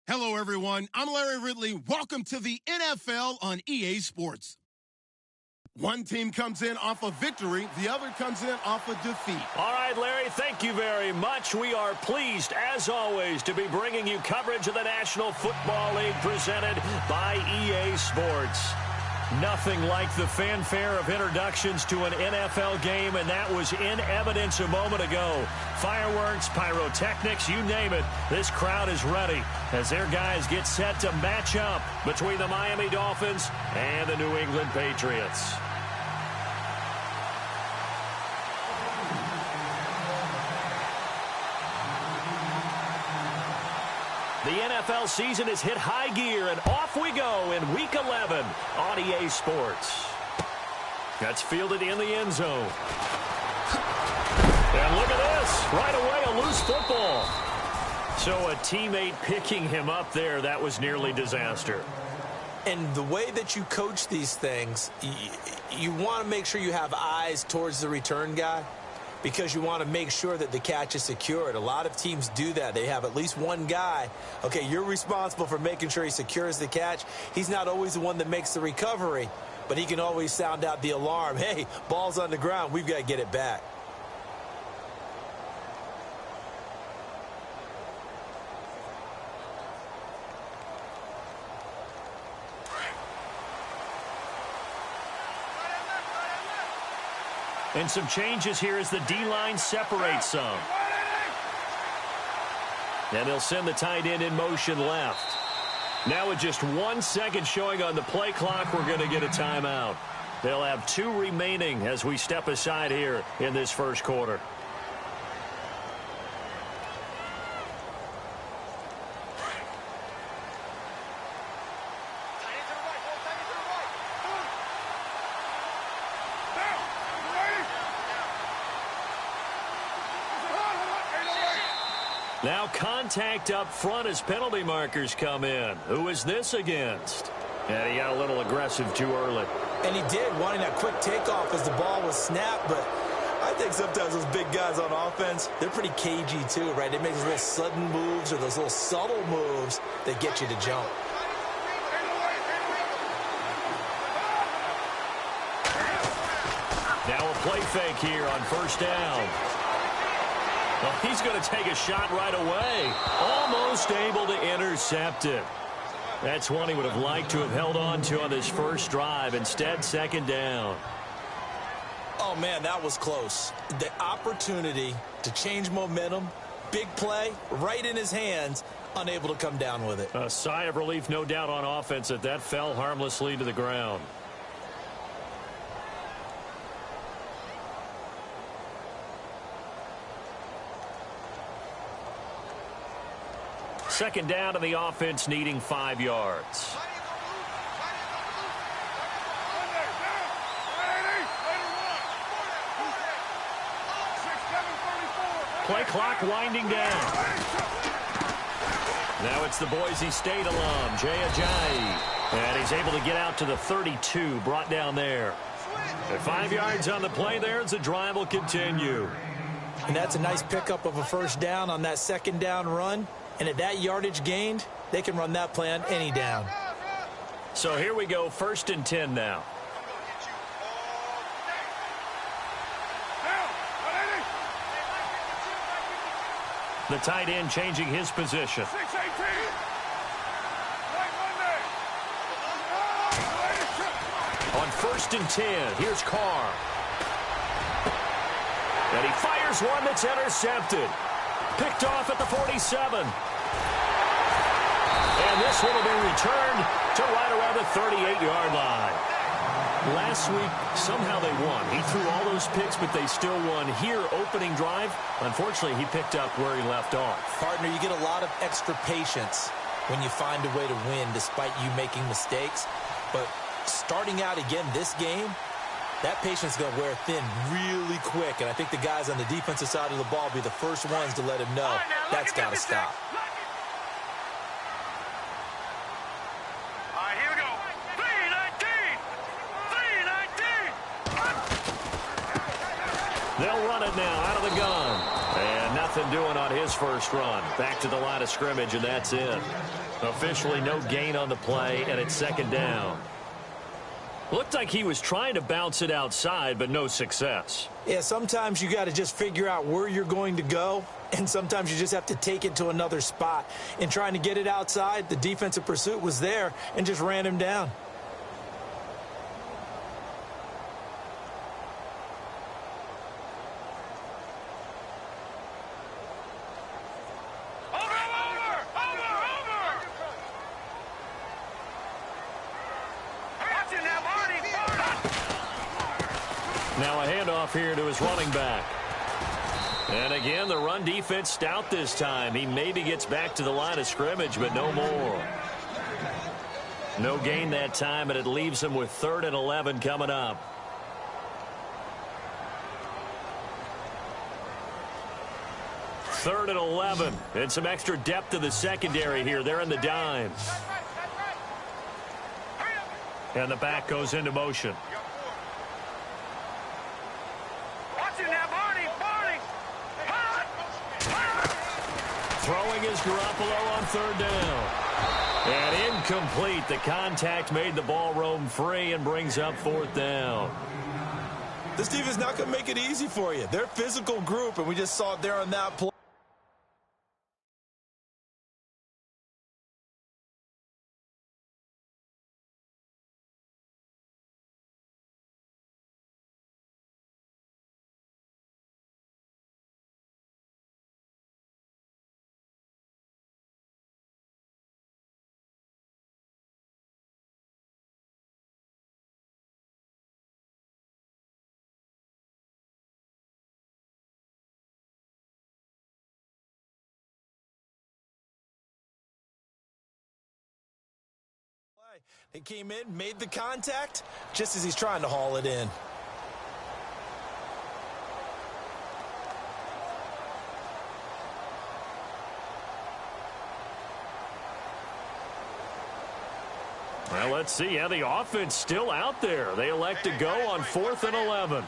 Hello, everyone. I'm Larry Ridley. Welcome to the NFL on EA Sports. One team comes in off a victory, the other comes in off a defeat. All right, Larry, thank you very much. We are pleased, as always, to be bringing you coverage of the National Football League presented by EA Sports. Nothing like the fanfare of introductions to an NFL game, and that was in evidence a moment ago. Fireworks, pyrotechnics, you name it. This crowd is ready as their guys get set to match up between the Miami Dolphins and the New England Patriots. The NFL season has hit high gear, and off we go in Week 11 on EA Sports. That's fielded in the end zone. And look at this. Right away, a loose football. So a teammate picking him up there, that was nearly disaster. And the way that you coach these things, you want to make sure you have eyes towards the return guy, because you want to make sure that the catch is secured. A lot of teams do that. They have at least one guy. Okay, you're responsible for making sure he secures the catch. He's not always the one that makes the recovery, but he can always sound out the alarm. Hey, ball's on the ground. We've got to get it back. And some changes here as the D-line separates some. And they'll send the tight end in motion left. Now with just 1 second showing on the play clock, we're going to get a timeout. They'll have 2 remaining as we step aside here in this first quarter. Now contact up front as penalty markers come in. Who is this against? And he got a little aggressive too early. And he did, wanting that quick takeoff as the ball was snapped. But I think sometimes those big guys on offense, they're pretty cagey too, right? They make those little sudden moves or those little subtle moves that get you to jump. Now a play fake here on first down. Well, he's going to take a shot right away. Almost able to intercept it. That's one he would have liked to have held on to on this first drive. Instead, second down. Oh, man, that was close. The opportunity to change momentum, big play, right in his hands, unable to come down with it. A sigh of relief, no doubt, on offense that fell harmlessly to the ground. Second down, and the offense needing 5 yards. Play clock winding down. Now it's the Boise State alum, Jay Ajayi. And he's able to get out to the 32, brought down there. At 5 yards on the play there, as the drive will continue. And that's a nice pickup of a first down on that second down run. And at that yardage gained, they can run that play on any down. So here we go, 1st and 10 now. The tight end changing his position. On 1st and 10, here's Carr. And he fires one that's intercepted. Picked off at the 47. And this one will be returned to right around the 38-yard line. Last week, somehow they won. He threw all those picks, but they still won. Here, opening drive, unfortunately, he picked up where he left off. Partner, you get a lot of extra patience when you find a way to win despite you making mistakes. But starting out again this game, that patience is going to wear thin really quick, and I think the guys on the defensive side of the ball will be the first ones to let him know that's got to stop. All right, here we go. 3-19. They'll run it now out of the gun. And nothing doing on his first run. Back to the line of scrimmage, and that's it. Officially no gain on the play, and it's second down. Looked like he was trying to bounce it outside, but no success. Yeah, sometimes you got to just figure out where you're going to go, and sometimes you just have to take it to another spot. In trying to get it outside, the defensive pursuit was there and just ran him down. Now a handoff here to his running back. And again, the run defense stout this time. He maybe gets back to the line of scrimmage, but no more. No gain that time, and it leaves him with 3rd and 11 coming up. Third and 11, and some extra depth to the secondary here. They're in the dime. And the back goes into motion. Throwing is Garoppolo on 3rd down. And incomplete. The contact made the ball roam free and brings up 4th down. This team is not going to make it easy for you. They're a physical group, and we just saw it there on that play. He came in, made the contact, just as he's trying to haul it in. Well, let's see. Yeah, the offense still out there. They elect to go on 4th and 11.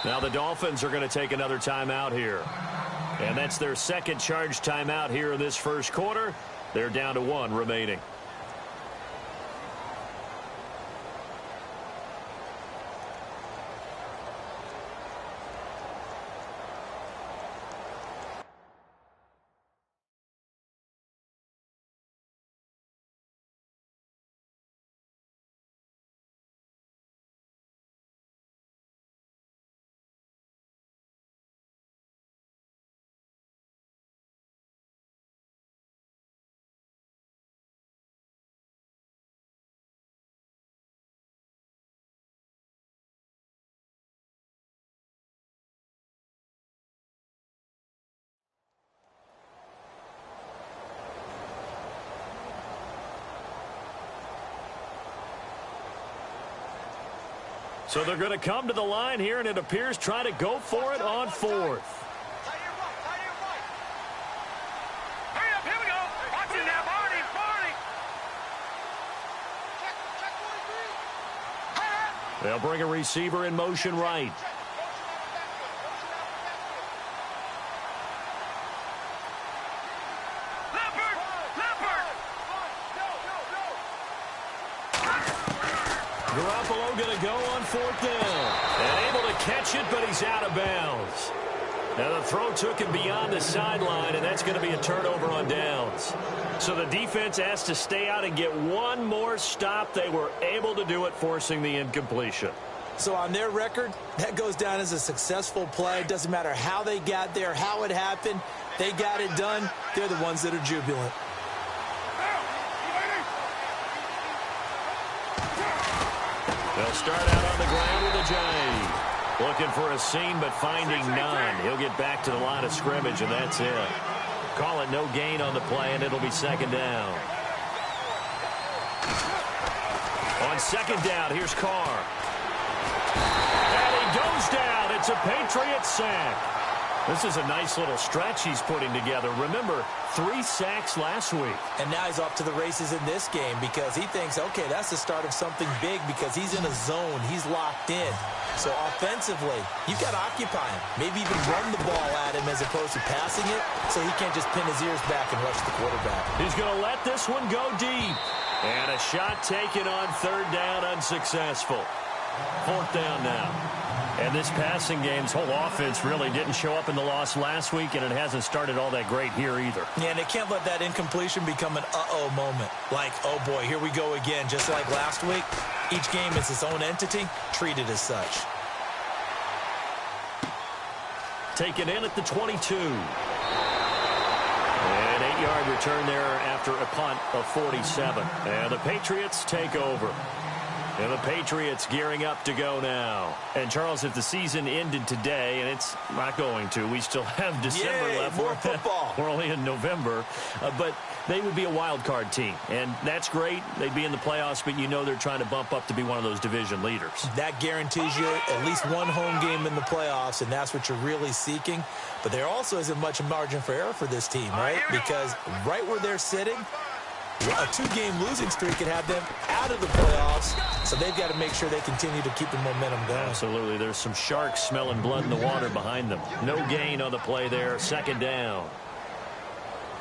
Now the Dolphins are going to take another timeout here. And that's their second charge timeout here in this first quarter. They're down to 1 remaining. So they're going to come to the line here, and it appears try to go for it on 4th. They'll bring a receiver in motion right. Garoppolo going to go on 4th down. And able to catch it, but he's out of bounds. Now the throw took him beyond the sideline, and that's going to be a turnover on downs. So the defense has to stay out and get one more stop. They were able to do it, forcing the incompletion. So on their record, that goes down as a successful play. Doesn't matter how they got there, how it happened. They got it done. They're the ones that are jubilant. They'll start out on the ground with a J. Looking for a seam, but finding none. He'll get back to the line of scrimmage, and that's it. Call it no gain on the play, and it'll be second down. On second down, here's Carr. And he goes down. It's a Patriot sack. This is a nice little stretch he's putting together. Remember, 3 sacks last week. And now he's off to the races in this game because he thinks, okay, that's the start of something big because he's in a zone. He's locked in. So offensively, you've got to occupy him. Maybe even run the ball at him as opposed to passing it so he can't just pin his ears back and rush the quarterback. He's going to let this one go deep. And a shot taken on 3rd down, unsuccessful. 4th down now. And this passing game's whole offense really didn't show up in the loss last week, and it hasn't started all that great here either. Yeah, and they can't let that incompletion become an uh-oh moment. Like, oh boy, here we go again, just like last week. Each game is its own entity, treated as such. Taken in at the 22. An 8-yard return there after a punt of 47. And the Patriots take over. And the Patriots gearing up to go now. And, Charles, if the season ended today, and it's not going to, we still have December left. More football. We're only in November. But they would be a wild card team. And that's great. They'd be in the playoffs, but you know they're trying to bump up to be one of those division leaders. That guarantees you at least one home game in the playoffs, and that's what you're really seeking. But there also isn't much margin for error for this team, right? Because right where they're sitting, a 2-game losing streak could have them out of the playoffs, so they've got to make sure they continue to keep the momentum going. Absolutely. There's some sharks smelling blood in the water behind them. No gain on the play there. 2nd down.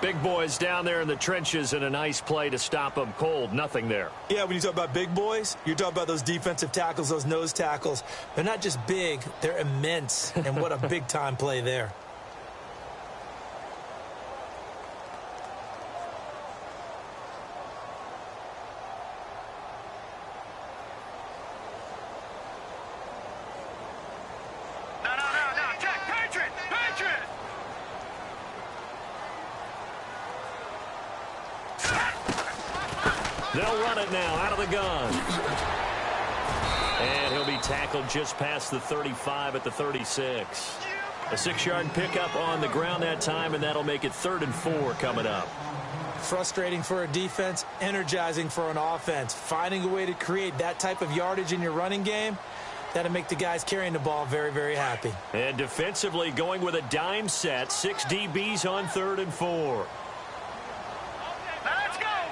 Big boys down there in the trenches and a nice play to stop them cold. Nothing there. Yeah, when you talk about big boys, you're talking about those defensive tackles, those nose tackles. They're not just big, they're immense, and what a big-time play there. They'll run it now out of the gun. And he'll be tackled just past the 35 at the 36. A 6-yard pickup on the ground that time, and that'll make it 3rd and 4 coming up. Frustrating for a defense, energizing for an offense. Finding a way to create that type of yardage in your running game, that'll make the guys carrying the ball very, very happy. And defensively going with a dime set, 6 DBs on 3rd and 4.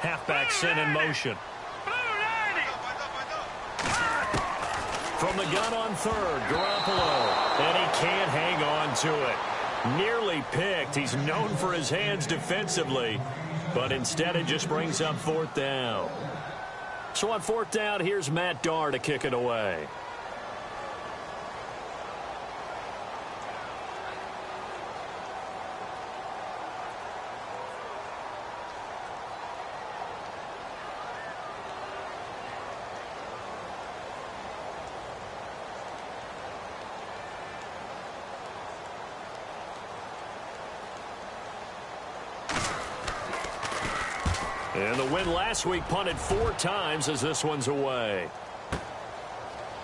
Halfback sent in motion. From the gun on 3rd, Garoppolo. And he can't hang on to it. Nearly picked. He's known for his hands defensively. But instead it just brings up 4th down. So on 4th down, here's Matt Darr to kick it away. And the win last week punted 4 times as this one's away.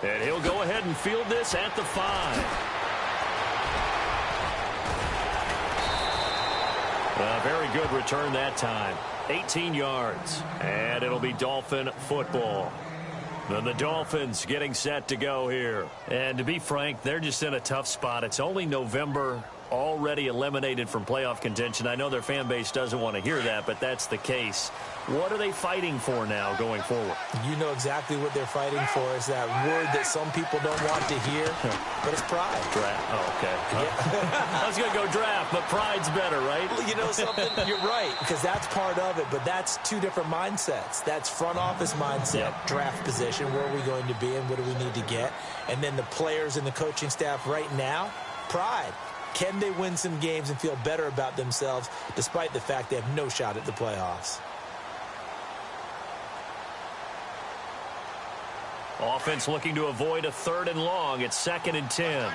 And he'll go ahead and field this at the 5. A very good return that time. 18 yards. And it'll be Dolphin football. And the Dolphins getting set to go here. And to be frank, they're just in a tough spot. It's only November, already eliminated from playoff contention. I know their fan base doesn't want to hear that, but that's the case. What are they fighting for now going forward? You know exactly what they're fighting for. Is that word that some people don't want to hear, but it's pride. Draft. Oh, okay. Yeah. I was going to go draft, but pride's better, right? Well, you know something? You're right, because that's part of it, but that's 2 different mindsets. That's front office mindset, draft position, where are we going to be and what do we need to get? And then the players and the coaching staff right now, pride. Can they win some games and feel better about themselves despite the fact they have no shot at the playoffs? Offense looking to avoid a 3rd and long. It's 2nd and 10.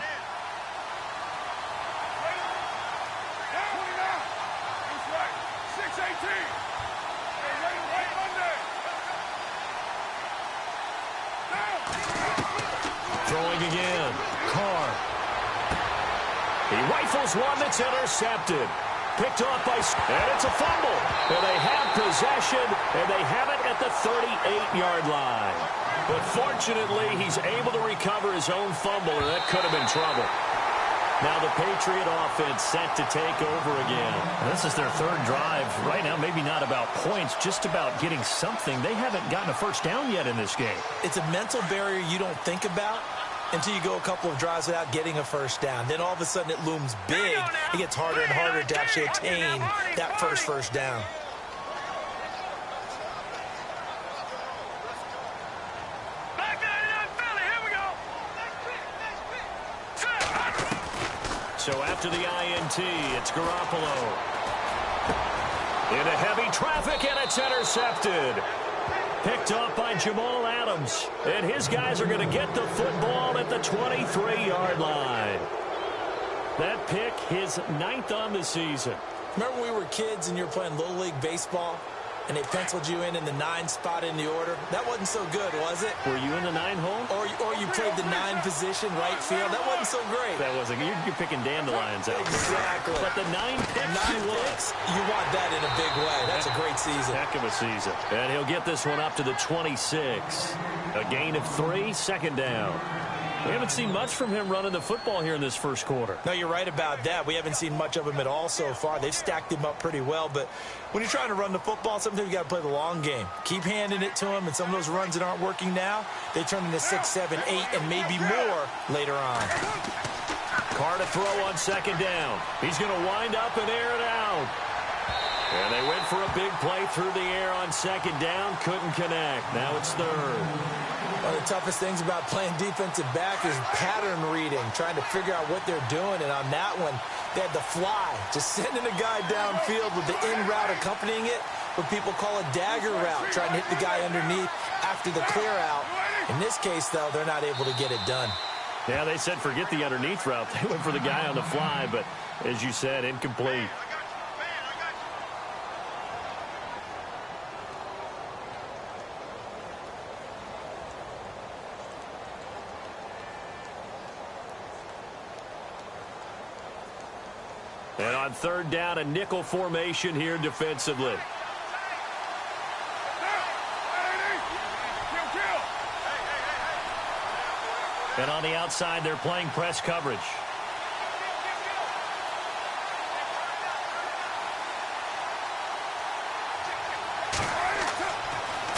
Throwing again. Carr. He rifles one that's intercepted. Picked off by... And it's a fumble. And they have possession, and they have it at the 38-yard line. But fortunately, he's able to recover his own fumble, and that could have been trouble. Now the Patriot offense set to take over again. This is their third drive. Right now, maybe not about points, just about getting something. They haven't gotten a first down yet in this game. It's a mental barrier you don't think about until you go a couple of drives without getting a first down. Then all of a sudden it looms big. It gets harder and harder to actually attain that first down. So after the INT, it's Garoppolo. Into heavy traffic, and it's intercepted. Picked off by Jamal Adams. And his guys are going to get the football at the 23-yard line. That pick, his 9th on the season. Remember we were kids and you were playing Little League Baseball, and they penciled you in the 9 spot in the order? That wasn't so good, was it? Were you in the 9 hole? Or you played the 9 position, right field. That wasn't so great. That wasn't. You're picking dandelions out. Exactly. But the 9 picks, you want that in a big way. That's a great season. Heck of a season. And he'll get this one up to the 26. A gain of 3, second down. We haven't seen much from him running the football here in this first quarter. No, you're right about that. We haven't seen much of him at all so far. They've stacked him up pretty well, but when you're trying to run the football, sometimes you got to play the long game. Keep handing it to him, and some of those runs that aren't working now, they turn into 6, 7, 8, and maybe more later on. Carr to throw on second down. He's going to wind up and air it out. And they went for a big play through the air on second down. Couldn't connect. Now it's third. One of the toughest things about playing defensive back is pattern reading, trying to figure out what they're doing. And on that one, they had the fly, just sending a guy downfield with the in route accompanying it, what people call a dagger route, trying to hit the guy underneath after the clear out. In this case, though, they're not able to get it done. Yeah, they said forget the underneath route. They went for the guy on the fly, but as you said, incomplete. And on third down, a nickel formation here defensively. And on the outside, they're playing press coverage.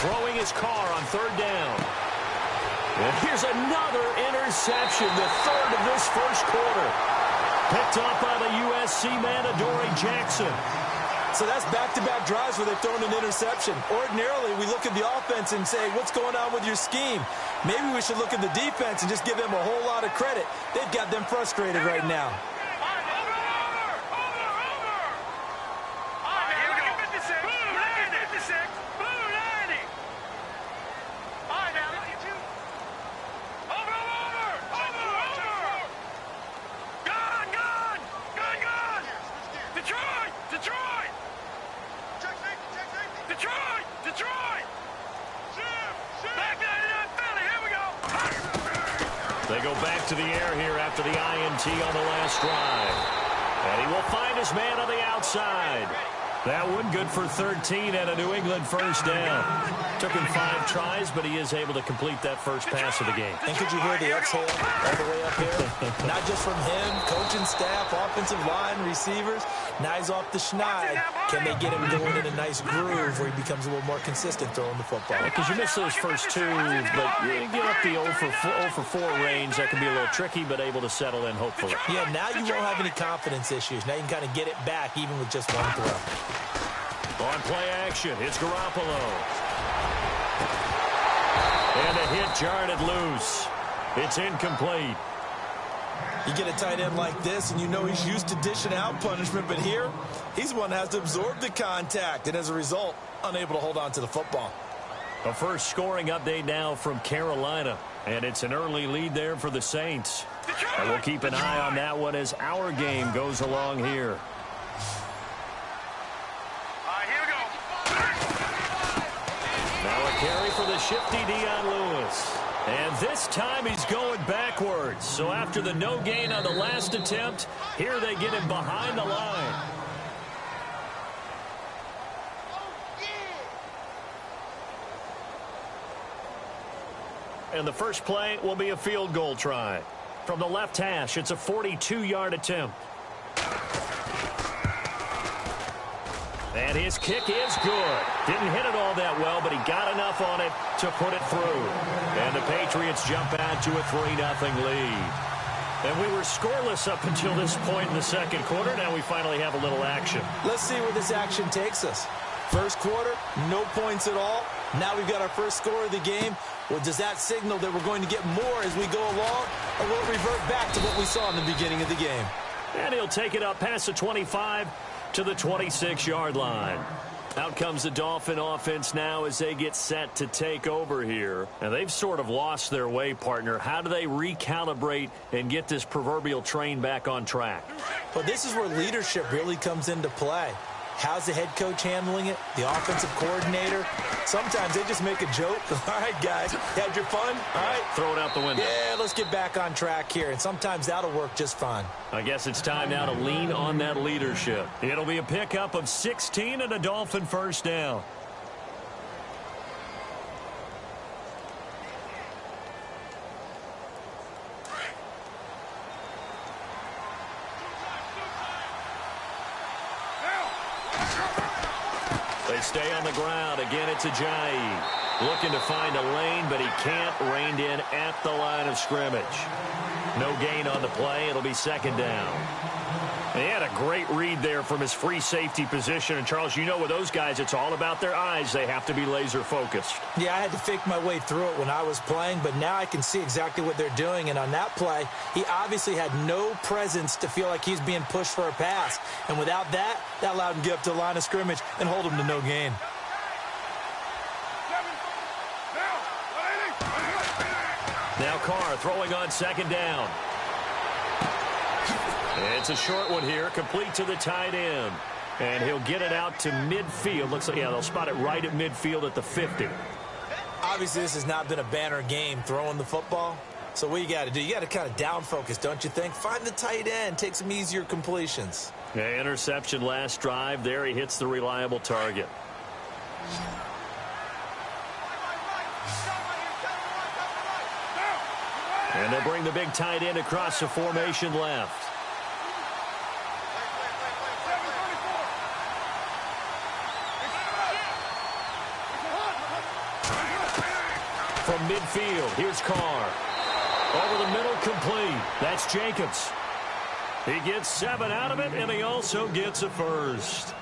Throwing his Carr on third down. And here's another interception, the third of this first quarter. Picked up by the USC man, Adoree Jackson. So that's back-to-back drives where they've thrown an interception. Ordinarily, we look at the offense and say, what's going on with your scheme? Maybe we should look at the defense and just give them a whole lot of credit. They've got them frustrated right now. They go back to the air here after the INT on the last drive. And he will find his man on the outside. That one good for 13 and a New England first down. Took him 5 tries, but he is able to complete that first pass of the game. And could you hear the exhale all the way up here? Not just from him, coaching staff, offensive line, receivers. Now he's off the schneid. Can they get him going in a nice groove where he becomes a little more consistent throwing the football? Because you miss those first 2, but you get up the 0 for 4 range. That can be a little tricky, but able to settle in, hopefully. Yeah, now you won't have any confidence issues. Now you can kind of get it back even with just one throw. On play action, it's Garoppolo. And a hit jarred it loose. It's incomplete. You get a tight end like this, and you know he's used to dishing out punishment, but here, he's the one that has to absorb the contact, and as a result, unable to hold on to the football. A first scoring update now from Carolina, and it's an early lead there for the Saints. And we'll keep an eye on that one as our game goes along here. Now a carry for the shifty Dion Lewis. And this time he's going backwards. So after the no gain on the last attempt, here they get him behind the line. And the first play will be a field goal try. From the left hash, it's a 42-yard attempt. And his kick is good. Didn't hit it all that well, but he got enough on it to put it through. And the Patriots jump out to a 3-0 lead. And we were scoreless up until this point in the second quarter. Now we finally have a little action. Let's see where this action takes us. First quarter, no points at all. Now we've got our first score of the game. Well, does that signal that we're going to get more as we go along? Or will it revert back to what we saw in the beginning of the game? And he'll take it up past the 25 to the 26-yard line. Out comes the Dolphin offense now as they get set to take over here. And they've sort of lost their way, partner. How do they recalibrate and get this proverbial train back on track? Well, this is where leadership really comes into play. How's the head coach handling it? The offensive coordinator? Sometimes they just make a joke. All right, guys, had your fun? All right. Throw it out the window. Yeah, let's get back on track here. And sometimes that'll work just fine. I guess it's time now to lean on that leadership. It'll be a pickup of 16 and a Dolphin first down. They stay on the ground. Again, it's Ajayi. Looking to find a lane, but he can't. Reined in at the line of scrimmage. No gain on the play. It'll be second down. And he had a great read there from his free safety position. And, Charles, you know with those guys, it's all about their eyes. They have to be laser focused. Yeah, I had to fake my way through it when I was playing, but now I can see exactly what they're doing. And on that play, he obviously had no presence to feel like he's being pushed for a pass. And without that, that allowed him to get up to the line of scrimmage and hold him to no gain. Now Carr throwing on second down. It's a short one here, complete to the tight end. And he'll get it out to midfield. Looks like, yeah, they'll spot it right at midfield at the 50. Obviously, this has not been a banner game throwing the football. So what you got to do, you got to kind of down focus, don't you think? Find the tight end, take some easier completions. Yeah, interception last drive. There he hits the reliable target. And they'll bring the big tight end across the formation left. From midfield, here's Carr. Over the middle, complete. That's Jacobs. He gets 7 out of it, and he also gets a first.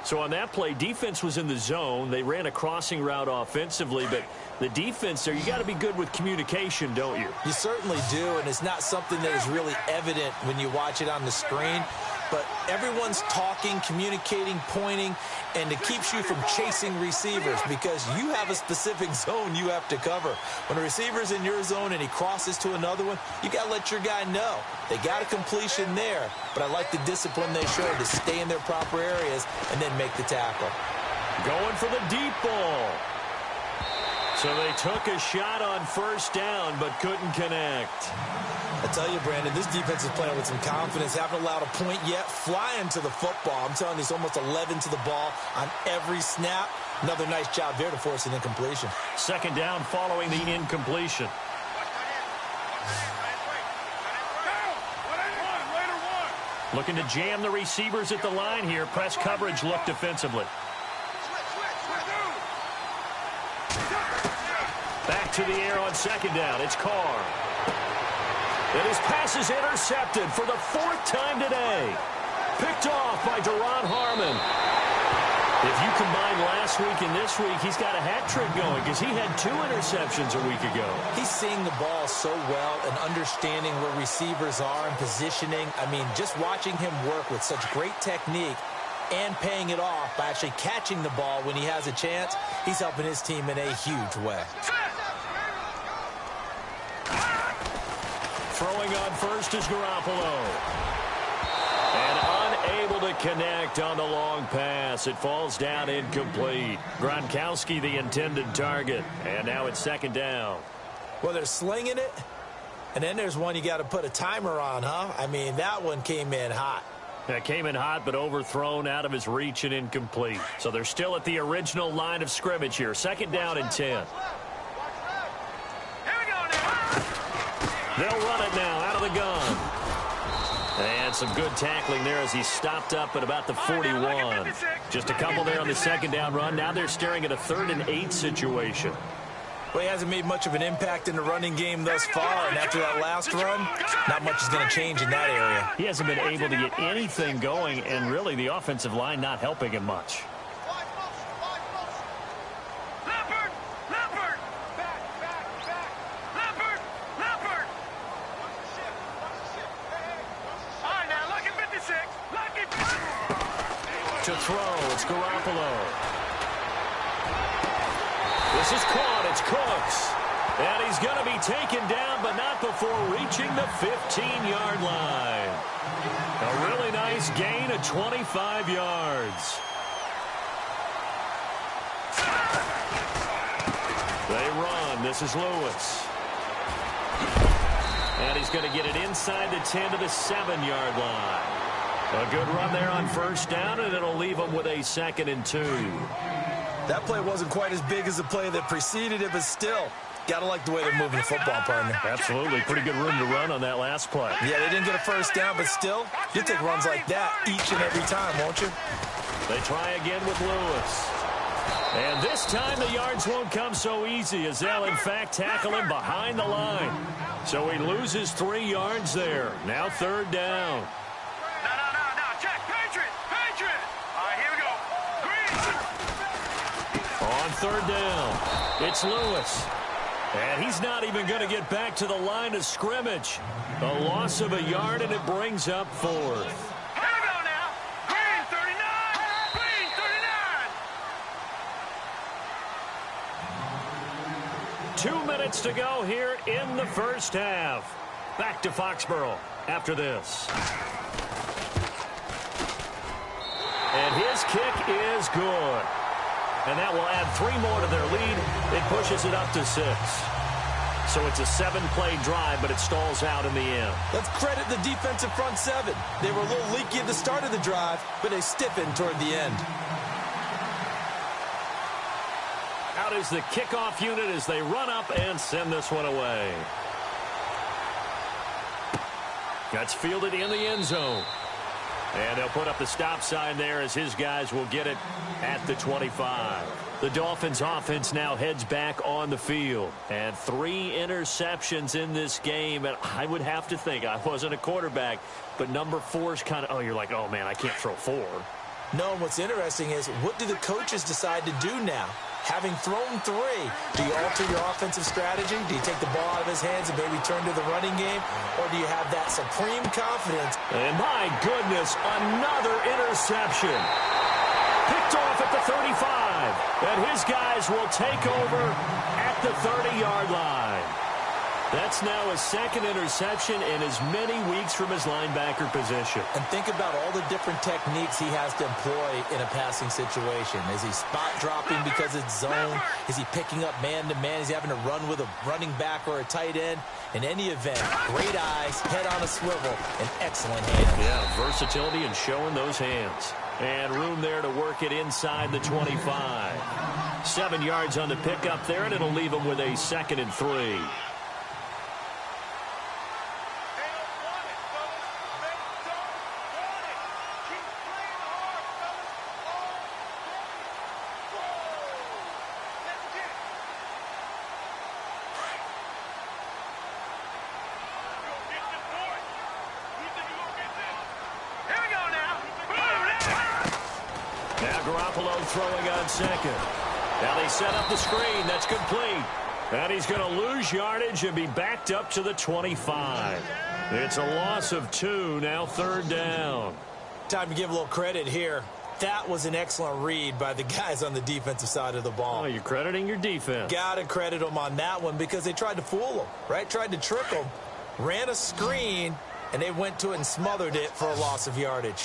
So on that play, defense was in the zone. They ran a crossing route offensively, but the defense there, you got to be good with communication, don't you? You certainly do, and it's not something that is really evident when you watch it on the screen. But everyone's talking, communicating, pointing, and it keeps you from chasing receivers because you have a specific zone you have to cover. When a receiver's in your zone and he crosses to another one, you got to let your guy know. They got a completion there, but I like the discipline they showed to stay in their proper areas and then make the tackle. Going for the deep ball. So they took a shot on first down but couldn't connect. I tell you, Brandon, this defense is playing with some confidence. Haven't allowed a point yet. Flying to the football. I'm telling you, it's almost 11 to the ball on every snap. Another nice job there to force an incompletion. Second down following the incompletion. Looking to jam the receivers at the line here. Press coverage look defensively. Back to the air on second down. It's Carr. And his pass is intercepted for the 4th time today. Picked off by Duron Harmon. If you combine last week and this week, he's got a hat trick going because he had 2 interceptions a week ago. He's seeing the ball so well and understanding where receivers are and positioning. I mean, just watching him work with such great technique and paying it off by actually catching the ball when he has a chance, he's helping his team in a huge way. Throwing on first is Garoppolo. And unable to connect on the long pass. It falls down incomplete. Gronkowski the intended target. And now it's second down. Well, they're slinging it. And then there's one you got to put a timer on, huh? I mean, that one came in hot. That came in hot, but overthrown out of his reach and incomplete. So they're still at the original line of scrimmage here. Second down and 10. They'll run it now the gun. And some good tackling there as he stopped up at about the 41. Just a couple there on the second down run. Now they're staring at a 3rd and 8 situation. Well, he hasn't made much of an impact in the running game thus far, and after that last run, not much is going to change in that area. He hasn't been able to get anything going, and really the offensive line not helping him much. To throw, it's Garoppolo. This is caught, it's Cooks. And he's going to be taken down, but not before reaching the 15-yard line. A really nice gain of 25 yards. They run, this is Lewis. And he's going to get it inside the 10 to the 7-yard line. A good run there on first down, and it'll leave them with a 2nd and 2. That play wasn't quite as big as the play that preceded it, but still, got to like the way they're moving the football, partner. Absolutely. Pretty good room to run on that last play. Yeah, they didn't get a first down, but still, you take runs like that each and every time, won't you? They try again with Lewis. And this time the yards won't come so easy as they'll, in fact, tackle him behind the line. So he loses 3 yards there. Now 3rd down. On 3rd down, it's Lewis. And he's not even going to get back to the line of scrimmage. A loss of a yard, and it brings up 4th. Here we go now. Green 39. Green 39. 2 minutes to go here in the first half. Back to Foxborough after this. And his kick is good. And that will add 3 more to their lead. It pushes it up to 6. So it's a 7-play drive, but it stalls out in the end. Let's credit the defensive front 7. They were a little leaky at the start of the drive, but they stiffened toward the end. Out is the kickoff unit as they run up and send this one away. That's fielded in the end zone. And they'll put up the stop sign there as his guys will get it at the 25. The Dolphins offense now heads back on the field. And 3 interceptions in this game. And I would have to think, I wasn't a quarterback, but number 4 is kind of, oh, you're like, oh, man, I can't throw 4. No, and what's interesting is, what do the coaches decide to do now? Having thrown 3, do you alter your offensive strategy? Do you take the ball out of his hands and maybe turn to the running game? Or do you have that supreme confidence? And my goodness, another interception. Picked off at the 35. And his guys will take over at the 30-yard line. That's now his 2nd interception in as many weeks from his linebacker position. And think about all the different techniques he has to employ in a passing situation. Is he spot dropping because it's zone? Is he picking up man-to-man? Is he having to run with a running back or a tight end? In any event, great eyes, head on a swivel, and excellent hands. Yeah, versatility and showing those hands. And room there to work it inside the 25. 7 yards on the pickup there, and it'll leave him with a 2nd and 3. Garoppolo throwing on 2nd. Now they set up the screen. That's complete. And he's going to lose yardage and be backed up to the 25. It's a loss of 2. Now 3rd down. Time to give a little credit here. That was an excellent read by the guys on the defensive side of the ball. Oh, you're crediting your defense. Got to credit them on that one because they tried to fool them, right? Tried to trick them. Ran a screen, and they went to it and smothered it for a loss of yardage.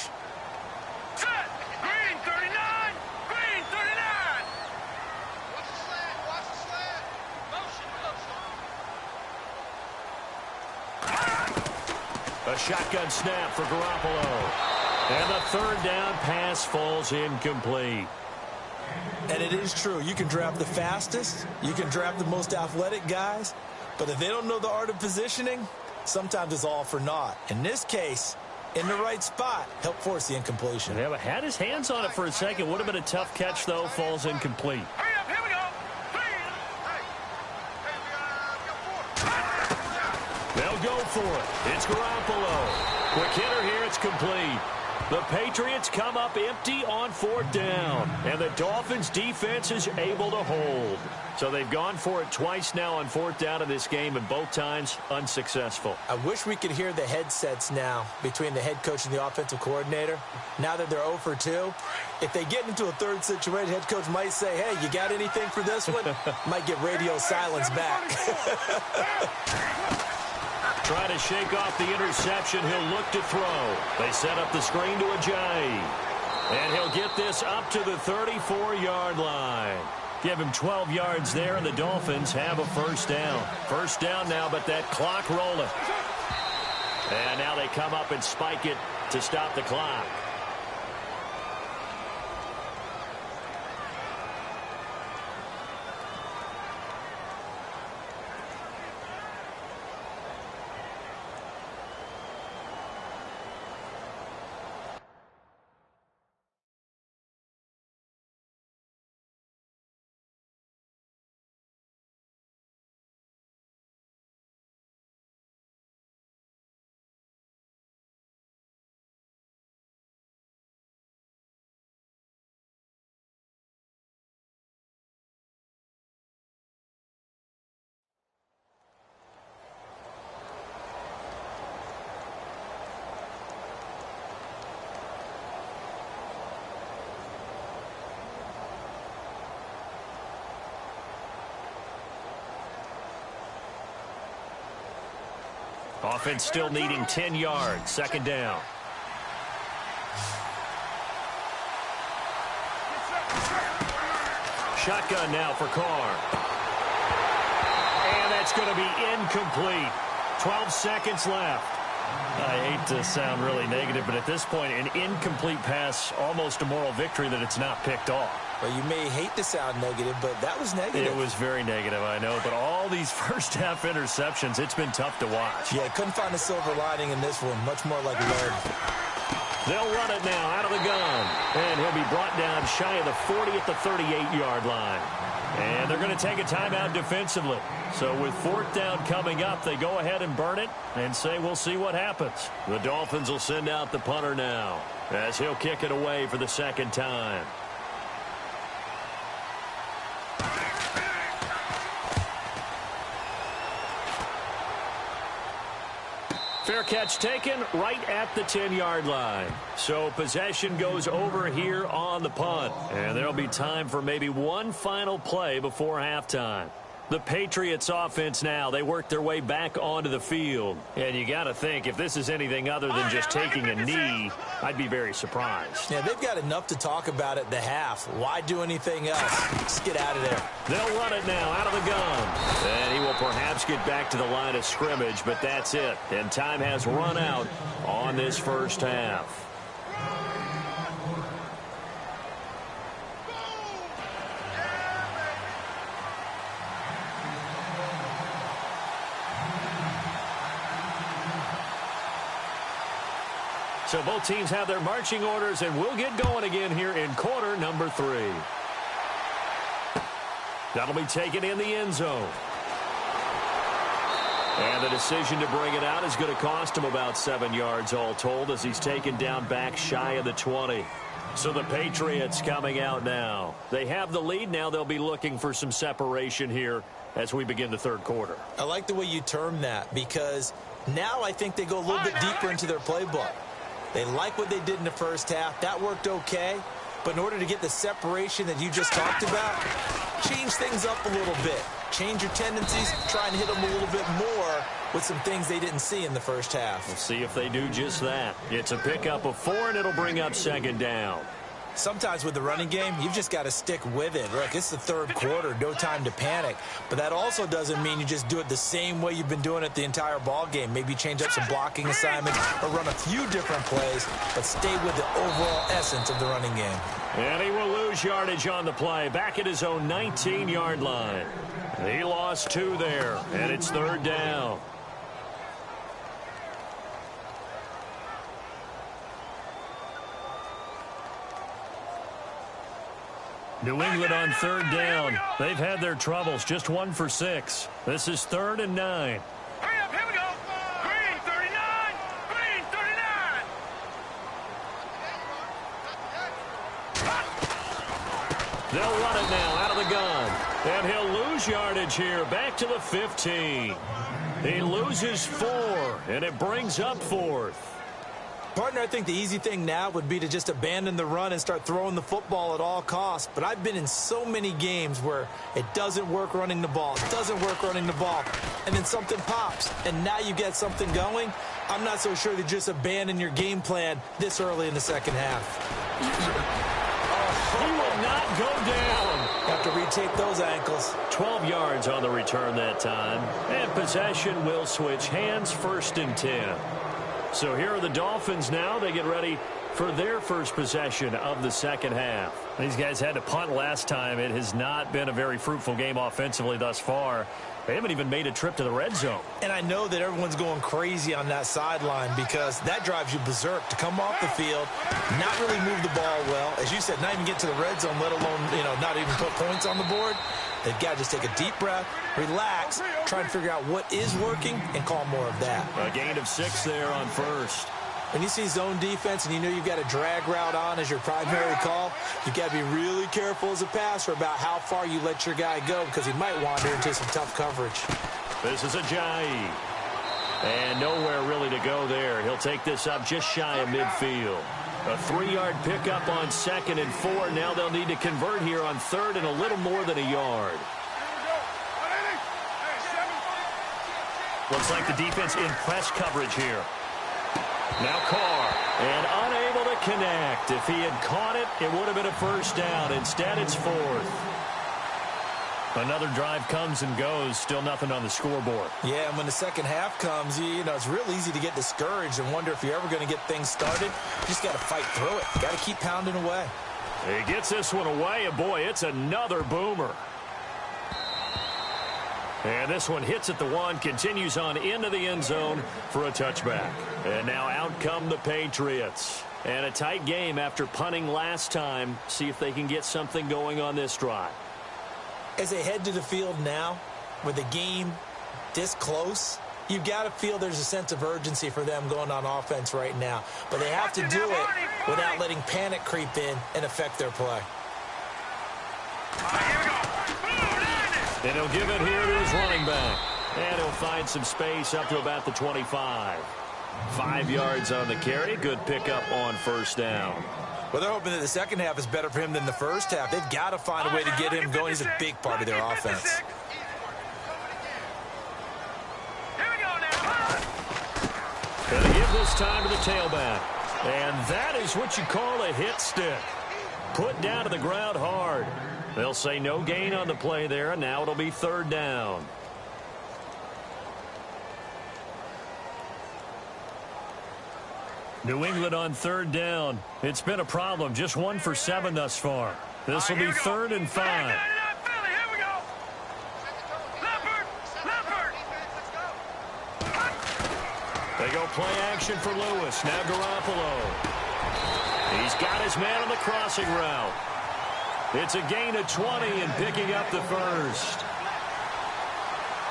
A shotgun snap for Garoppolo. And the 3rd down pass falls incomplete. And it is true. You can draft the fastest. You can draft the most athletic guys. But if they don't know the art of positioning, sometimes it's all for naught. In this case, in the right spot, helped force the incompletion. Yeah, but had his hands on it for a second. Would have been a tough catch, though. Falls incomplete. Hurry up, here we go. They'll go for it. It's Garoppolo. Quick hitter here. It's complete. The Patriots come up empty on 4th down, and the Dolphins' defense is able to hold. So they've gone for it twice now on 4th down in this game, and both times unsuccessful. I wish we could hear the headsets now between the head coach and the offensive coordinator. Now that they're 0 for 2, if they get into a third situation, head coach might say, hey, you got anything for this one? Might get radio silence back. Trying to shake off the interception. He'll look to throw. They set up the screen to Ajayi. And he'll get this up to the 34-yard line. Give him 12 yards there, and the Dolphins have a first down. First down now, but that clock rolling. And now they come up and spike it to stop the clock. Offense still needing 10 yards. Second down. Shotgun now for Carr. And that's going to be incomplete. 12 seconds left. I hate to sound really negative, but at this point, an incomplete pass, almost a moral victory that it's not picked off. Well, you may hate to sound negative, but that was negative. It was very negative, I know. But all these first-half interceptions, it's been tough to watch. Yeah, couldn't find a silver lining in this one. Much more like lead. They'll run it now out of the gun. And he'll be brought down shy of the 40 at the 38-yard line. And they're going to take a timeout defensively. So with 4th down coming up, they go ahead and burn it and say we'll see what happens. The Dolphins will send out the punter now as he'll kick it away for the second time. Fair catch taken right at the 10-yard line. So possession goes over here on the punt. And there'll be time for maybe one final play before halftime. The Patriots offense now, they work their way back onto the field. And you got to think, if this is anything other than just taking a knee, I'd be very surprised. Yeah, they've got enough to talk about at the half. Why do anything else? Just get out of there. They'll run it now out of the gun. And he will perhaps get back to the line of scrimmage, but that's it. And time has run out on this first half. So both teams have their marching orders, and we'll get going again here in quarter number 3. That'll be taken in the end zone. And the decision to bring it out is going to cost him about 7 yards all told as he's taken down back shy of the 20. So the Patriots coming out now. They have the lead now. They'll be looking for some separation here as we begin the third quarter. I like the way you term that because now I think they go a little bit deeper into their playbook. They like what they did in the first half. That worked okay. But in order to get the separation that you just talked about, change things up a little bit. Change your tendencies. Try and hit them a little bit more with some things they didn't see in the first half. We'll see if they do just that. It's a pickup of 4, and it'll bring up second down. Sometimes with the running game, you've just got to stick with it. Look, it's the third quarter, no time to panic. But that also doesn't mean you just do it the same way you've been doing it the entire ball game. Maybe change up some blocking assignments or run a few different plays, but stay with the overall essence of the running game. And he will lose yardage on the play, back at his own 19-yard line. He lost 2 there, and it's third down. New England on third down. They've had their troubles, just 1 for 6. This is 3rd and 9. Hurry up, here we go. Green 39. Green 39. They'll run it now out of the gun. And he'll lose yardage here, back to the 15. He loses 4, and it brings up 4th. Partner, I think the easy thing now would be to just abandon the run and start throwing the football at all costs. But I've been in so many games where it doesn't work running the ball. It doesn't work running the ball. And then something pops, and now you get something going. I'm not so sure to just abandon your game plan this early in the second half. He will not go down. Have to retake those ankles. 12 yards on the return that time. And possession will switch hands, 1st and 10. So here are the Dolphins now. They get ready for their first possession of the second half. These guys had to punt last time. It has not been a very fruitful game offensively thus far. They haven't even made a trip to the red zone. And I know that everyone's going crazy on that sideline because that drives you berserk to come off the field, not really move the ball well. As you said, not even get to the red zone, let alone, not even put points on the board. They've got to just take a deep breath, relax, try and figure out what is working, and call more of that. A gain of 6 there on 1st. When you see zone defense and you know you've got a drag route on as your primary call, you've got to be really careful as a passer about how far you let your guy go because he might wander into some tough coverage. This is Ajayi. And nowhere really to go there. He'll take this up just shy of midfield. A 3-yard pickup on 2nd and 4. Now they'll need to convert here on 3rd and a little more than a yard. Looks like the defense in press coverage here. Now Carr, and unable to connect. If he had caught it, it would have been a 1st down. Instead, it's 4th. Another drive comes and goes. Still nothing on the scoreboard. Yeah, and when the second half comes, it's real easy to get discouraged and wonder if you're ever going to get things started. You just got to fight through it. Got to keep pounding away. He gets this one away, and boy, it's another boomer. And this one hits at the 1, continues on into the end zone for a touchback. And now out come the Patriots. And a tight game after punting last time. See if they can get something going on this drive. As they head to the field now, with the game this close, you've got to feel there's a sense of urgency for them going on offense right now. But they have to do it without letting panic creep in and affect their play. And he'll give it here to his running back. And he'll find some space up to about the 25. 5 yards on the carry. Good pickup on 1st down. Well, they're hoping that the second half is better for him than the first half. They've got to find a way to get him going. He's a big part of their offense. Gonna give this time to the tailback. And that is what you call a hit stick. Put down to the ground hard. They'll say no gain on the play there, and now it'll be 3rd down. New England on 3rd down. It's been a problem. Just 1 for 7 thus far. This will be 3rd and 5. They go play action for Lewis. Now Garoppolo. He's got his man on the crossing route. It's a gain of 20 and picking up the 1st.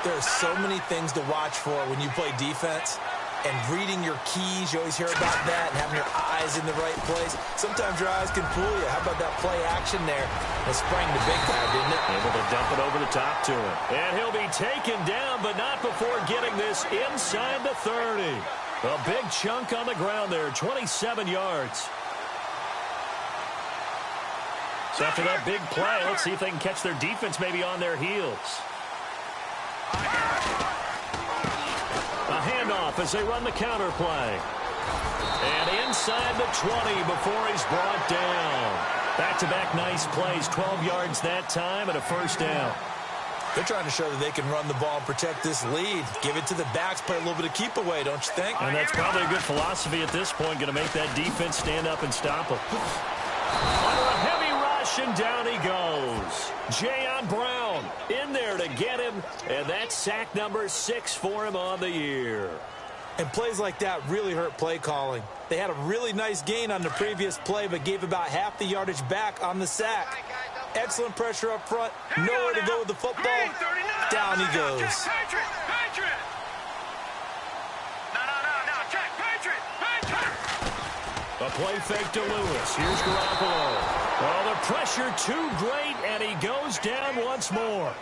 There are so many things to watch for when you play defense. And reading your keys, you always hear about that, and having your eyes in the right place. Sometimes your eyes can fool you. How about that play action there? It sprang the big guy, didn't it? Able to dump it over the top to him. And he'll be taken down, but not before getting this inside the 30. A big chunk on the ground there, 27 yards. So after that big play, let's see if they can catch their defense maybe on their heels. A handoff as they run the counter play. And inside the 20 before he's brought down. Back-to-back nice plays, 12 yards that time and a 1st down. They're trying to show that they can run the ball and protect this lead. Give it to the backs, play a little bit of keep away, don't you think? And that's probably a good philosophy at this point, going to make that defense stand up and stop them. Under a heavy rush, and down he goes. Jayon Brown in there to get him, and that's sack number 6 for him on the year. And plays like that really hurt play calling. They had a really nice gain on the previous play, but gave about half the yardage back on the sack. Excellent pressure up front. Nowhere to go with the football. Down he goes. Patriot! Patriot! No, check! Patriot! Patriot! A play fake to Lewis. Here's Garoppolo. Oh, the pressure too great, and he goes down once more.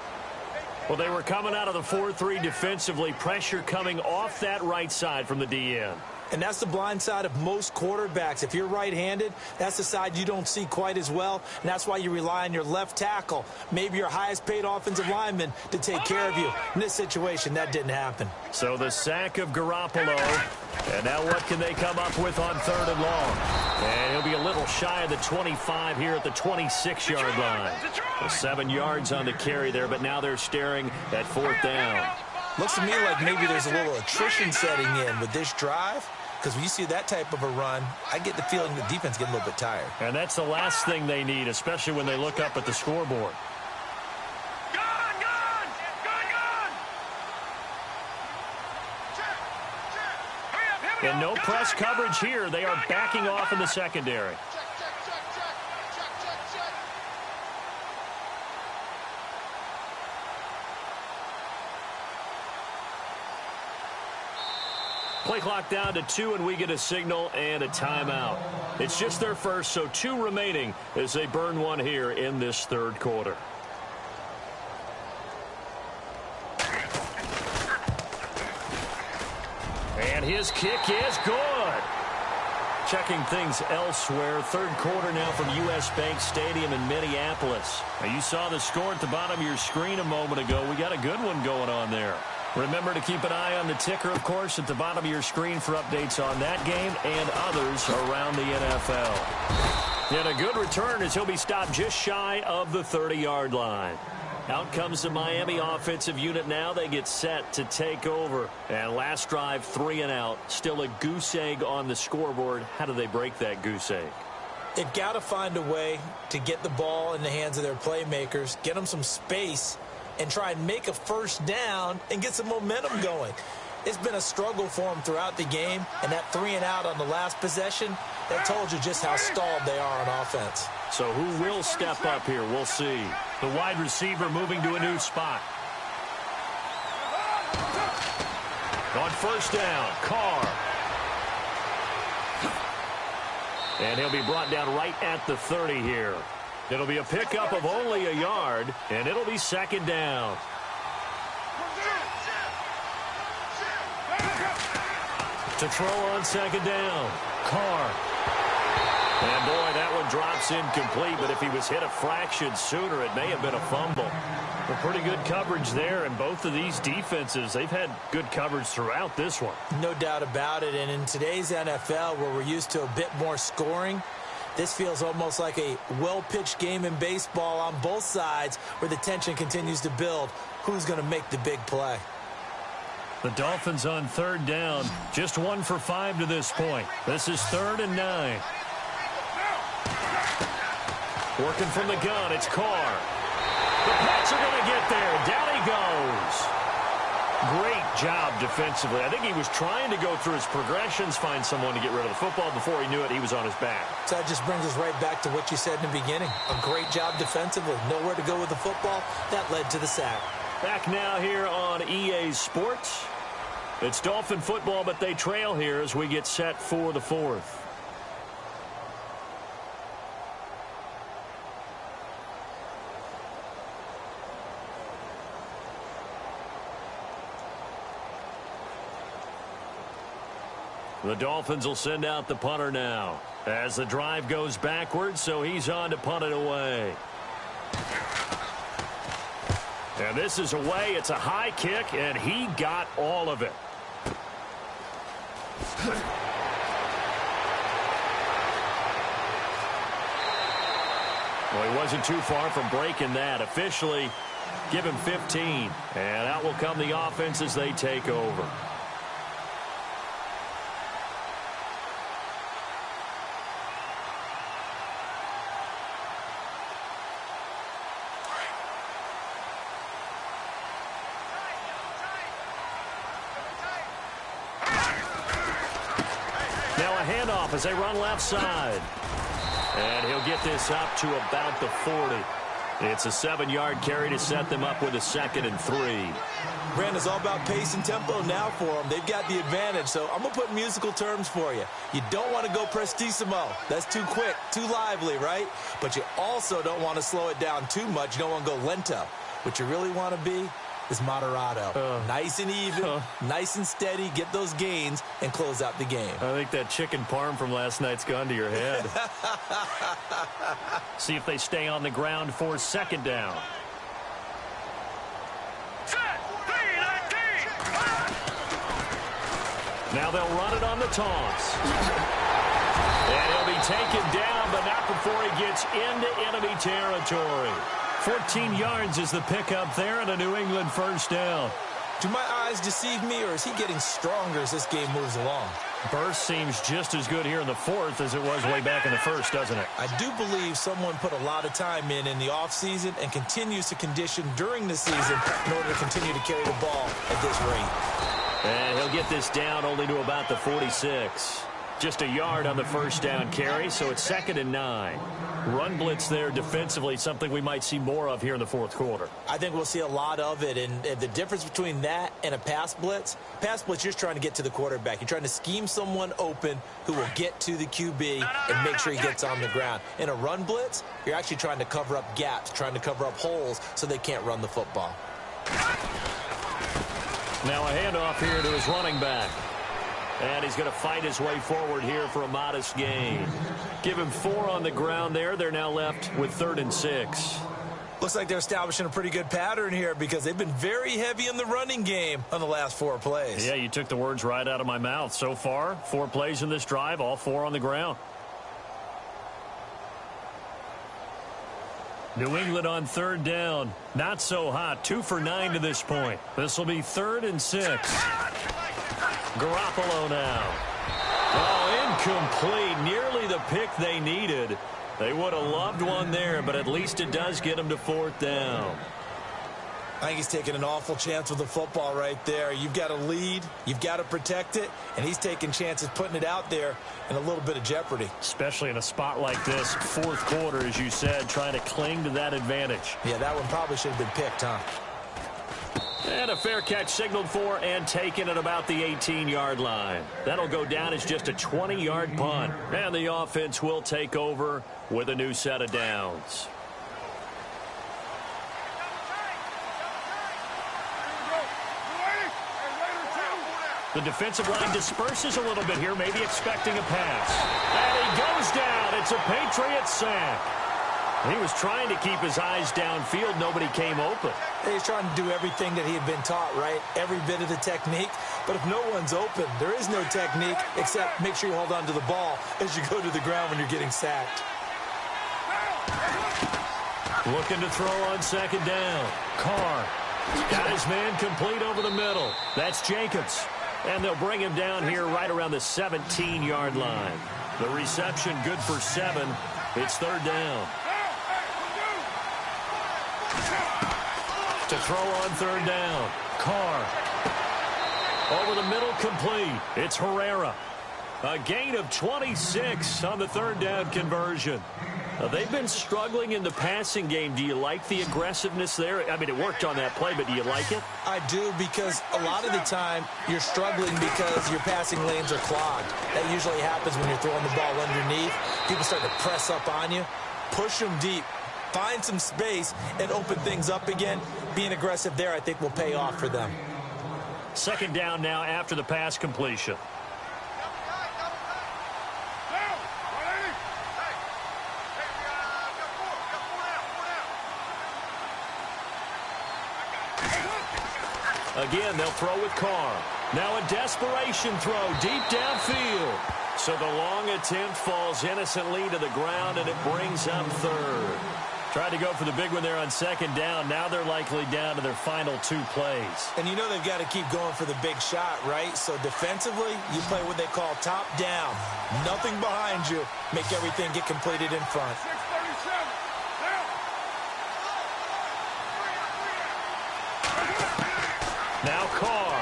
Well, they were coming out of the 4-3 defensively. Pressure coming off that right side from the DN. And that's the blind side of most quarterbacks. If you're right-handed, that's the side you don't see quite as well, and that's why you rely on your left tackle, maybe your highest-paid offensive lineman, to take care of you. In this situation, that didn't happen. So the sack of Garoppolo, and now what can they come up with on 3rd and long? And he'll be a little shy of the 25 here at the 26-yard line. 7 yards on the carry there, but now they're staring at 4th down. Looks to me like maybe there's a little attrition setting in with this drive. Because when you see that type of a run, I get the feeling the defense gets a little bit tired. And that's the last thing they need, especially when they look up at the scoreboard. Gone! Check! And no press coverage here. They are backing off in the secondary. Play clock down to 2, and we get a signal and a timeout. It's just their first, so 2 remaining as they burn one here in this 3rd quarter. And his kick is good. Checking things elsewhere. 3rd quarter now from U.S. Bank Stadium in Minneapolis. Now, you saw the score at the bottom of your screen a moment ago. We got a good one going on there. Remember to keep an eye on the ticker, of course, at the bottom of your screen for updates on that game and others around the NFL. And a good return as he'll be stopped just shy of the 30-yard line. Out comes the Miami offensive unit now. They get set to take over. And last drive, 3 and out. Still a goose egg on the scoreboard. How do they break that goose egg? They've got to find a way to get the ball in the hands of their playmakers, get them some space, and try and make a 1st down and get some momentum going. It's been a struggle for them throughout the game, and that 3 and out on the last possession, that told you just how stalled they are on offense. So who will step up here? We'll see. The wide receiver moving to a new spot. On 1st down, Carr. And he'll be brought down right at the 30 here. It'll be a pickup of only a yard, and it'll be 2nd down. To throw on 2nd down, Carr. And boy, that one drops incomplete, but if he was hit a fraction sooner, it may have been a fumble. Well, pretty good coverage there, and both of these defenses, they've had good coverage throughout this one. No doubt about it, and in today's NFL, where we're used to a bit more scoring, this feels almost like a well-pitched game in baseball on both sides where the tension continues to build. Who's going to make the big play? The Dolphins on 3rd down, just 1 for 5 to this point. This is 3rd and 9. Working from the gun, it's Carr. The Pats are going to get there. Down he goes. Great job defensively. I think he was trying to go through his progressions, find someone to get rid of the football. Before he knew it, he was on his back. So that just brings us right back to what you said in the beginning. A great job defensively. Nowhere to go with the football. That led to the sack. Back now here on EA Sports. It's Dolphin football, but they trail here as we get set for the 4th. The Dolphins will send out the punter now as the drive goes backwards, so he's on to punt it away. And this is away. It's a high kick, and he got all of it. Well, he wasn't too far from breaking that. Officially, give him 15. And out will come the offense as they take over. As they run left side. And he'll get this up to about the 40. It's a 7-yard carry to set them up with a 2nd and 3. Brandon, it's all about pace and tempo now for them. They've got the advantage, so I'm going to put musical terms for you. You don't want to go prestissimo. That's too quick, too lively, right? But you also don't want to slow it down too much. You don't want to go lento. What you really want to be is moderato. Nice and even, nice and steady, get those gains, and close out the game. I think that chicken parm from last night's gone to your head. See if they stay on the ground for 2nd down. Now they'll run it on the toss. And he'll be taken down, but not before he gets into enemy territory. 14 yards is the pickup there and a New England 1st down. Do my eyes deceive me, or is he getting stronger as this game moves along? Burst seems just as good here in the 4th as it was way back in the 1st, doesn't it? I do believe someone put a lot of time in the offseason and continues to condition during the season in order to continue to carry the ball at this rate. And he'll get this down only to about the 46. Just a yard on the 1st down carry, so it's 2nd and 9. Run blitz there defensively, something we might see more of here in the 4th quarter. I think we'll see a lot of it, and the difference between that and a pass blitz, you're just trying to get to the quarterback. You're trying to scheme someone open who will get to the QB and make sure he gets on the ground. In a run blitz, you're actually trying to cover up gaps, trying to cover up holes so they can't run the football. Now a handoff here to his running back. And he's going to fight his way forward here for a modest gain. Give him 4 on the ground there. They're now left with 3rd and 6. Looks like they're establishing a pretty good pattern here because they've been very heavy in the running game on the last 4 plays. Yeah, you took the words right out of my mouth. So far, 4 plays in this drive, all 4 on the ground. New England on 3rd down. Not so hot. 2 for 9 to this point. This will be 3rd and 6. Garoppolo now. Oh, incomplete. Nearly the pick they needed. They would have loved one there, but at least it does get them to 4th down. I think he's taking an awful chance with the football right there. You've got to lead, you've got to protect it, and he's taking chances putting it out there in a little bit of jeopardy. Especially in a spot like this, 4th quarter, as you said, trying to cling to that advantage. Yeah, that one probably should have been picked, huh? And a fair catch signaled for and taken at about the 18-yard line. That'll go down as just a 20-yard punt. And the offense will take over with a new set of downs. The defensive line disperses a little bit here, maybe expecting a pass. And he goes down. It's a Patriots sack. He was trying to keep his eyes downfield. Nobody came open. He's trying to do everything that he had been taught, right? Every bit of the technique. But if no one's open, there is no technique except make sure you hold on to the ball as you go to the ground when you're getting sacked. Looking to throw on 2nd down. Carr got his man complete over the middle. That's Jacobs. And they'll bring him down here right around the 17-yard line. The reception good for 7. It's 3rd down. To throw on 3rd down. Carr. Over the middle, complete. It's Herrera. A gain of 26 on the 3rd down conversion. They've been struggling in the passing game. Do you like the aggressiveness there? I mean, it worked on that play, but do you like it? I do, because a lot of the time you're struggling because your passing lanes are clogged. That usually happens when you're throwing the ball underneath. People start to press up on you. Push them deep. Find some space and open things up again. Being aggressive there, I think, will pay off for them. 2nd down now after the pass completion. Again, they'll throw with Carr. Now a desperation throw deep downfield. So the long attempt falls innocently to the ground, and it brings up 3rd. Tried to go for the big one there on 2nd down. Now they're likely down to their final 2 plays. And you know they've got to keep going for the big shot, right? So defensively, you play what they call top down. Nothing behind you. Make everything get completed in front. Now Carr.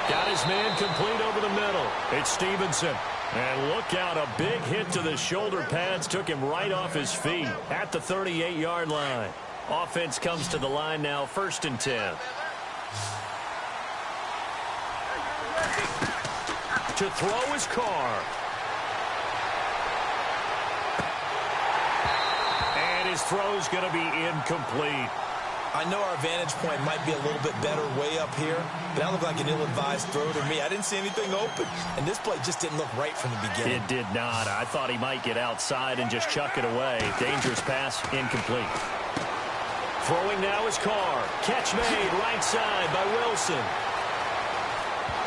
Got his his man complete over the middle. It's Stevenson. And look out, a big hit to the shoulder pads took him right off his feet at the 38-yard line. Offense comes to the line now, 1st and 10. To throw is Carr. And his throw's going to be incomplete. I know our vantage point might be a little bit better way up here, but that looked like an ill-advised throw to me. I didn't see anything open, and this play just didn't look right from the beginning. It did not. I thought he might get outside and just chuck it away. Dangerous pass, incomplete. Throwing now is Carr. Catch made, right side by Wilson.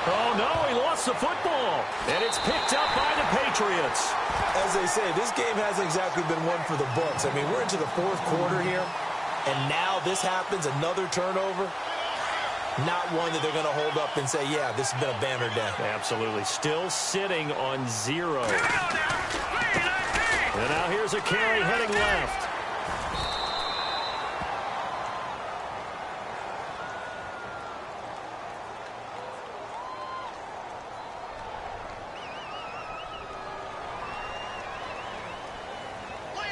Oh, no, he lost the football, and it's picked up by the Patriots. As they say, this game hasn't exactly been one for the books. I mean, we're into the 4th quarter here. And now this happens, another turnover. Not one that they're going to hold up and say, yeah, this has been a banner day. Absolutely. Still sitting on 0. And now here's a carry heading left.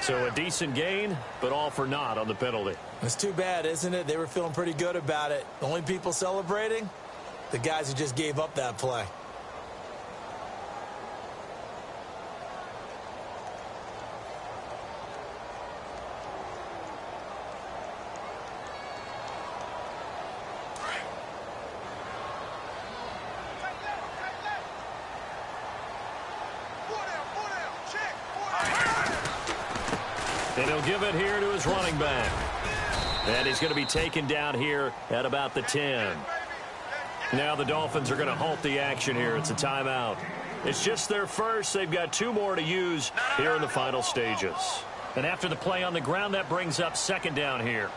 So a decent gain, but all for naught on the penalty. It's too bad, isn't it? They were feeling pretty good about it. The only people celebrating, the guys who just gave up that play. And he'll give it here to his running back. And he's going to be taken down here at about the 10. Now the Dolphins are going to halt the action here. It's a timeout. It's just their first. They've got 2 more to use here in the final stages. And after the play on the ground, that brings up 2nd down here.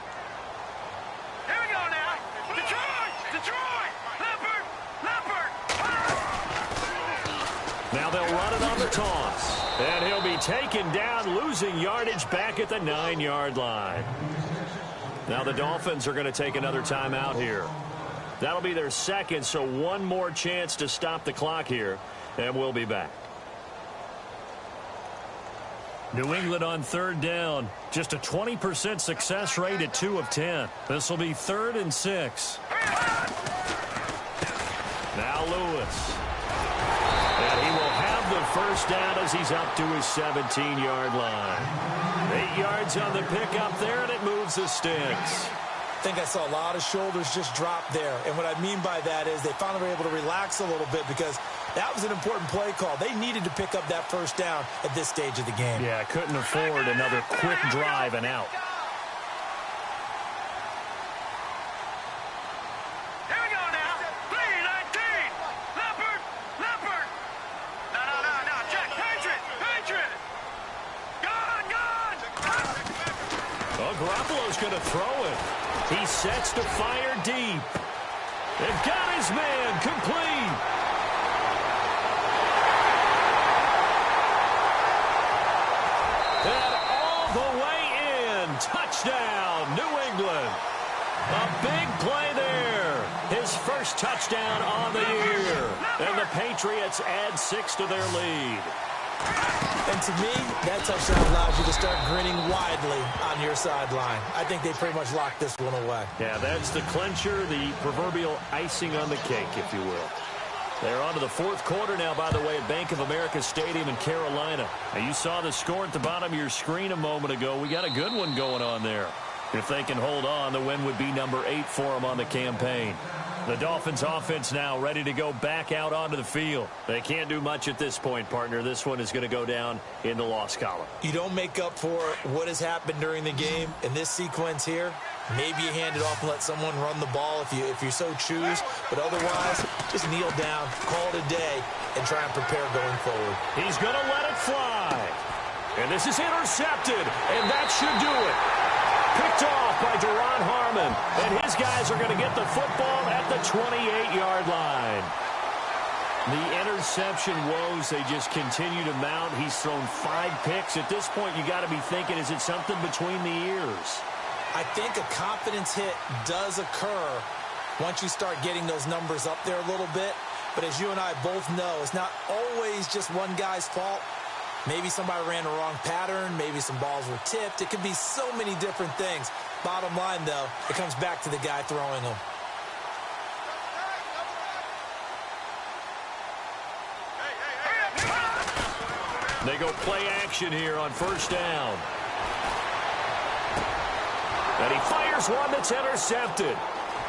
Here we go now. Detroit! Leopard! Now they'll run it on the toss. And he'll be taken down, losing yardage back at the 9-yard line. Now the Dolphins are going to take another timeout here. That'll be their 2nd, so 1 more chance to stop the clock here, and we'll be back. New England on 3rd down. Just a 20% success rate at 2 of 10. This will be 3rd and 6. Now Lewis. And he will have the 1st down as he's up to his 17-yard line. 8 yards on the pickup there, and it moves the sticks. I think I saw a lot of shoulders just drop there. And what I mean by that is they finally were able to relax a little bit because that was an important play call. They needed to pick up that 1st down at this stage of the game. Yeah, couldn't afford another quick drive and out. Here we go now. 3-19. Leopard! No. Check. Patriot! Gone! Well, Garoppolo's going to throw it. He sets to fire deep. They've got his man complete. And all the way in. Touchdown, New England. A big play there. His 1st touchdown on the year. And the Patriots add 6 to their lead. And to me, that touchdown allows you to start grinning widely on your sideline. I think they pretty much locked this one away. Yeah, that's the clincher, the proverbial icing on the cake, if you will. They're on to the 4th quarter now, by the way, at Bank of America Stadium in Carolina. Now, you saw the score at the bottom of your screen a moment ago. We got a good one going on there. If they can hold on, the win would be number 8 for them on the campaign. The Dolphins offense now ready to go back out onto the field. They can't do much at this point, partner. This one is going to go down in the loss column. You don't make up for what has happened during the game in this sequence here. Maybe you hand it off and let someone run the ball if you so choose. But otherwise, just kneel down, call it a day, and try and prepare going forward. He's going to let it fly. And this is intercepted, and that should do it. Picked off by Duron Harmon, and his guys are going to get the football at the 28-yard line. The interception woes, they just continue to mount. He's thrown 5 picks. At this point, you got to be thinking, is it something between the ears? I think a confidence hit does occur once you start getting those numbers up there a little bit. But as you and I both know, it's not always just one guy's fault. Maybe somebody ran the wrong pattern. Maybe some balls were tipped. It could be so many different things. Bottom line, though, it comes back to the guy throwing them. They go play action here on first down. And he fires one that's intercepted.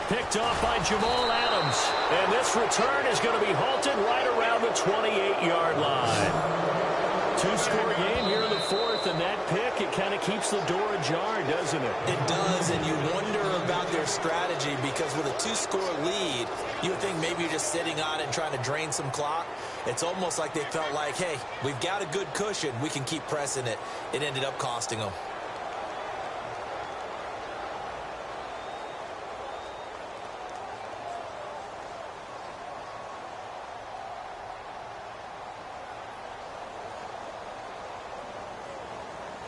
Picked off by Jamal Adams. And this return is going to be halted right around the 28-yard line. Two-score game here in the fourth, and that pick, it kind of keeps the door ajar, doesn't it? It does, and you wonder about their strategy because with a two-score lead, you would think maybe you're just sitting on it and trying to drain some clock. It's almost like they felt like, hey, we've got a good cushion. We can keep pressing it. It ended up costing them.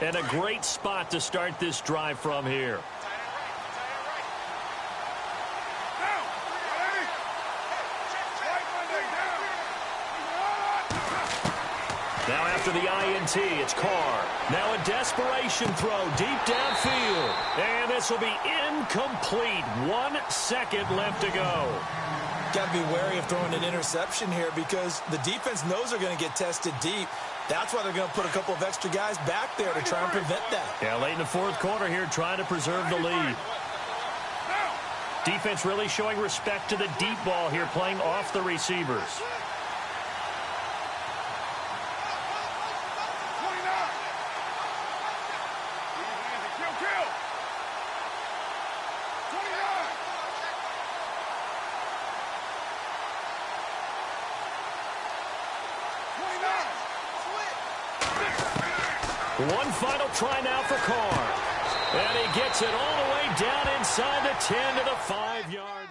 And a great spot to start this drive from here. Now after the INT, it's Carr. Now a desperation throw deep downfield. And this will be incomplete. 1 second left to go. Got to be wary of throwing an interception here because the defense knows they're going to get tested deep. That's why they're going to put a couple of extra guys back there to try and prevent that. Yeah, late in the fourth quarter here, trying to preserve the lead. Defense really showing respect to the deep ball here, playing off the receivers. One final try now for Carr. And he gets it all the way down inside the 10 to the 5-yard.